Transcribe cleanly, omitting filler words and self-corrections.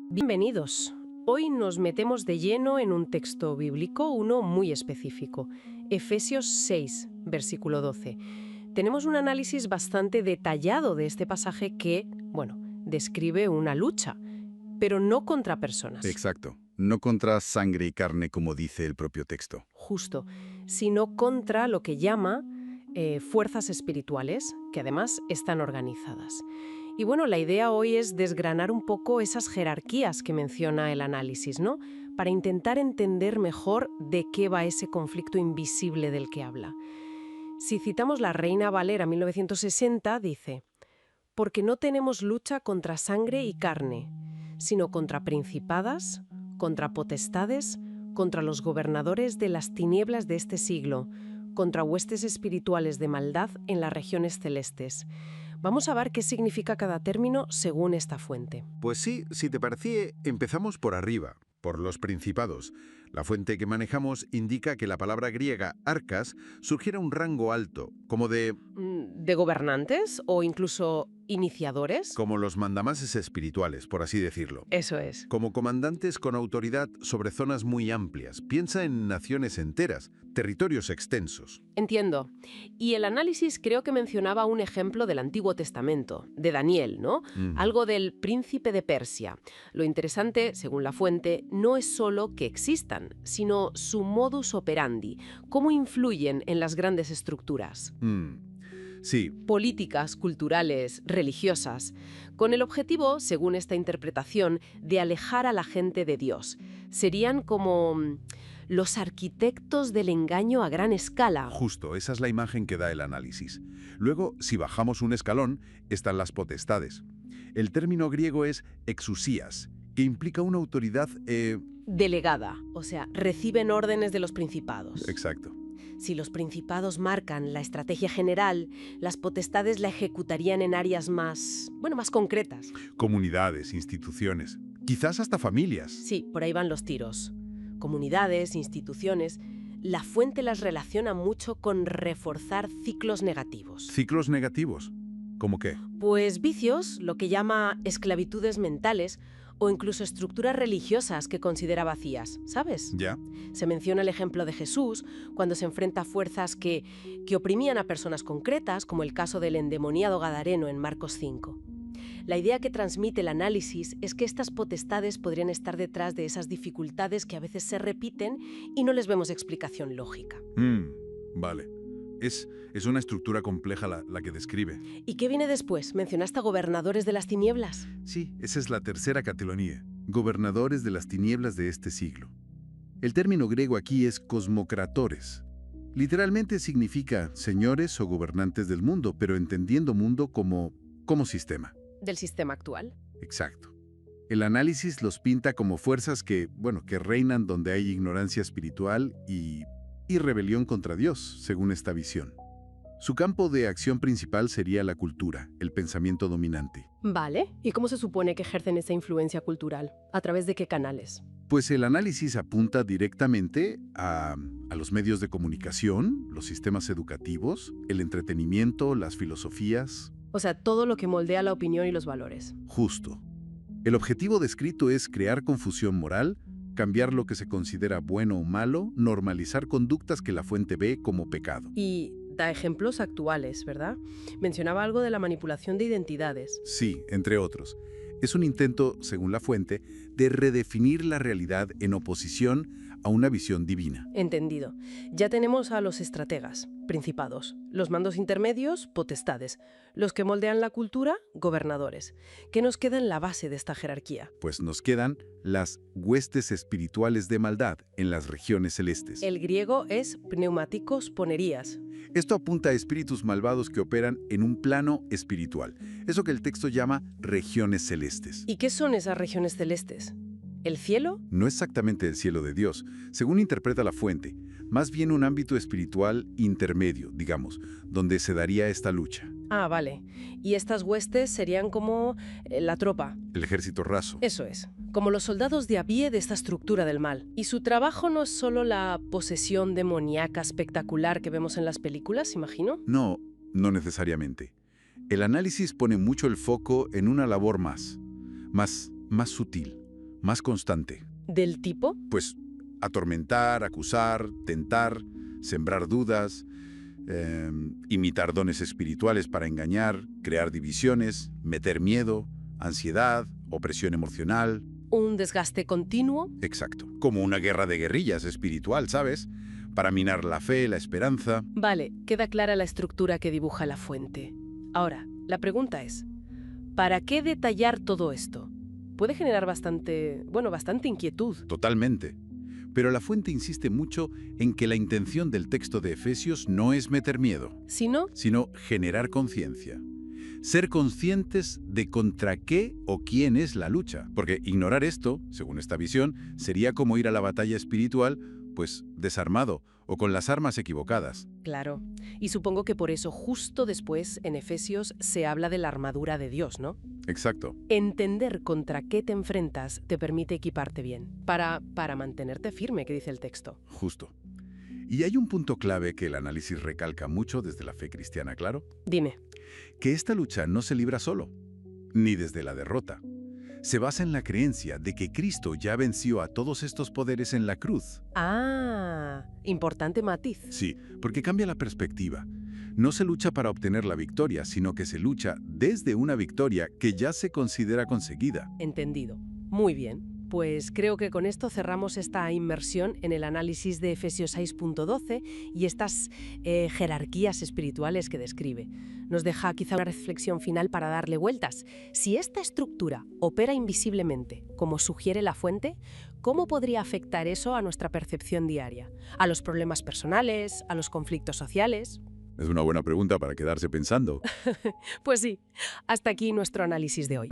Bienvenidos. Hoy nos metemos de lleno en un texto bíblico, uno muy específico, Efesios 6, versículo 12. Tenemos un análisis bastante detallado de este pasaje que, bueno, describe una lucha, pero no contra personas, Exacto. No contra sangre y carne, como dice el propio texto. justo, sino contra lo que llama fuerzas espirituales, que además están organizadas. Y bueno, la idea hoy es desgranar un poco esas jerarquías que menciona el análisis, ¿no? Para intentar entender mejor de qué va ese conflicto invisible del que habla. Si citamos la Reina Valera 1960, dice: «Porque no tenemos lucha contra sangre y carne, sino contra principadas, contra potestades, contra los gobernadores de las tinieblas de este siglo, contra huestes espirituales de maldad en las regiones celestes». Vamos a ver qué significa cada término según esta fuente. Pues sí, si te parecía, empezamos por arriba, por los principados. La fuente que manejamos indica que la palabra griega arcas sugiere un rango alto, ¿De gobernantes o incluso iniciadores? como los mandamases espirituales, por así decirlo. Eso es. Como comandantes con autoridad sobre zonas muy amplias. Piensa en naciones enteras, territorios extensos. Entiendo. Y el análisis creo que mencionaba un ejemplo del Antiguo Testamento, de Daniel, ¿no? Algo del príncipe de Persia. Lo interesante, según la fuente, no es solo que existan, sino su modus operandi, cómo influyen en las grandes estructuras Sí, políticas, culturales, religiosas, con el objetivo, según esta interpretación, de alejar a la gente de Dios. Serían como los arquitectos del engaño a gran escala. justo, esa es la imagen que da el análisis. Luego, si bajamos un escalón, están las potestades. El término griego es exusías, que implica una autoridad... Delegada, o sea, reciben órdenes de los principados. Exacto. Si los principados marcan la estrategia general, las potestades la ejecutarían en áreas más concretas. Comunidades, instituciones, quizás hasta familias. Sí, por ahí van los tiros. Comunidades, instituciones. La fuente las relaciona mucho con reforzar ciclos negativos. Ciclos negativos. ¿Cómo qué? Pues vicios, lo que llama esclavitudes mentales, o incluso estructuras religiosas que considera vacías, ¿sabes? ¿Ya? Se menciona el ejemplo de Jesús cuando se enfrenta a fuerzas que oprimían a personas concretas, como el caso del endemoniado gadareno en Marcos 5. La idea que transmite el análisis es que estas potestades podrían estar detrás de esas dificultades que a veces se repiten y no les vemos explicación lógica. Vale. Es una estructura compleja la que describe. ¿Y qué viene después? ¿Mencionaste a gobernadores de las tinieblas? Sí, esa es la tercera categoría. Gobernadores de las tinieblas de este siglo. El término griego aquí es cosmocratores. Literalmente significa señores o gobernantes del mundo, pero entendiendo mundo como sistema. ¿Del sistema actual? Exacto. El análisis los pinta como fuerzas que reinan donde hay ignorancia espiritual y rebelión contra Dios, según esta visión. Su campo de acción principal sería la cultura, el pensamiento dominante. Vale. ¿Y cómo se supone que ejercen esa influencia cultural? ¿A través de qué canales? Pues el análisis apunta directamente a los medios de comunicación, los sistemas educativos, el entretenimiento, las filosofías. O sea, todo lo que moldea la opinión y los valores. Justo. El objetivo descrito es crear confusión moral, cambiar lo que se considera bueno o malo, normalizar conductas que la fuente ve como pecado. Y da ejemplos actuales, ¿verdad? Mencionaba algo de la manipulación de identidades. Sí, entre otros. Es un intento, según la fuente, de redefinir la realidad en oposición a una visión divina. Entendido. Ya tenemos a los estrategas, principados, los mandos intermedios, potestades, los que moldean la cultura, gobernadores. ¿Qué nos queda en la base de esta jerarquía? Pues nos quedan las huestes espirituales de maldad en las regiones celestes. El griego es pneumáticos ponerías. Esto apunta a espíritus malvados que operan en un plano espiritual, eso que el texto llama regiones celestes. ¿Y qué son esas regiones celestes? ¿El cielo? No exactamente el cielo de Dios, según interpreta la fuente, más bien un ámbito espiritual intermedio, digamos, donde se daría esta lucha. Ah, vale. Y estas huestes serían como la tropa. El ejército raso. Eso es, como los soldados de a pie de esta estructura del mal. Y su trabajo no es solo la posesión demoníaca espectacular que vemos en las películas, imagino. No necesariamente. El análisis pone mucho el foco en una labor más sutil, más constante. ¿Del tipo? Pues atormentar, acusar, tentar, sembrar dudas, imitar dones espirituales para engañar, crear divisiones, meter miedo, ansiedad, opresión emocional. ¿Un desgaste continuo? Exacto. Como una guerra de guerrillas espiritual, ¿sabes? Para minar la fe, la esperanza. Vale, queda clara la estructura que dibuja la fuente. Ahora, la pregunta es, ¿para qué detallar todo esto? Puede generar bastante inquietud. Totalmente. Pero la fuente insiste mucho en que la intención del texto de Efesios no es meter miedo, Si no, sino generar conciencia. Ser conscientes de contra qué o quién es la lucha. Porque ignorar esto, según esta visión, sería como ir a la batalla espiritual, pues desarmado o con las armas equivocadas. claro. Y supongo que por eso justo después en Efesios se habla de la armadura de Dios, ¿no? Exacto. Entender contra qué te enfrentas te permite equiparte bien, para mantenerte firme, que dice el texto. Justo. Y hay un punto clave que el análisis recalca mucho desde la fe cristiana, claro, Dime. que esta lucha no se libra solo, ni desde la derrota. Se basa en la creencia de que Cristo ya venció a todos estos poderes en la cruz. Ah, importante matiz. Sí, porque cambia la perspectiva. No se lucha para obtener la victoria, sino que se lucha desde una victoria que ya se considera conseguida. Entendido. Muy bien. Pues creo que con esto cerramos esta inmersión en el análisis de Efesios 6.12 y estas jerarquías espirituales que describe. Nos deja quizá una reflexión final para darle vueltas. Si esta estructura opera invisiblemente, como sugiere la fuente, ¿cómo podría afectar eso a nuestra percepción diaria? ¿A los problemas personales? ¿A los conflictos sociales? Es una buena pregunta para quedarse pensando. Pues sí, hasta aquí nuestro análisis de hoy.